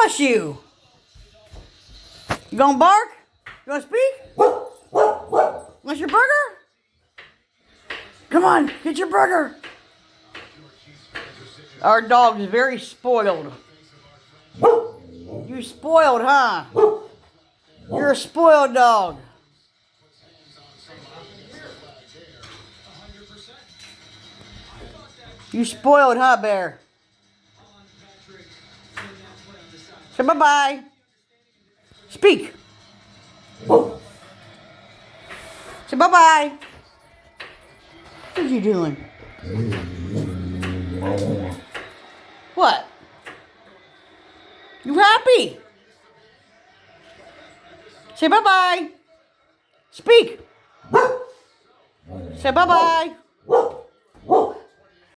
Bless you. You gonna bark? You gonna speak? Want your burger? Come on, get your burger. Our dog is very spoiled. You spoiled, huh? You're a spoiled dog. You spoiled, huh, Bear? Say bye-bye. Speak. Say bye-bye. What are you doing? What? You happy? Say bye-bye. Speak. Say bye-bye.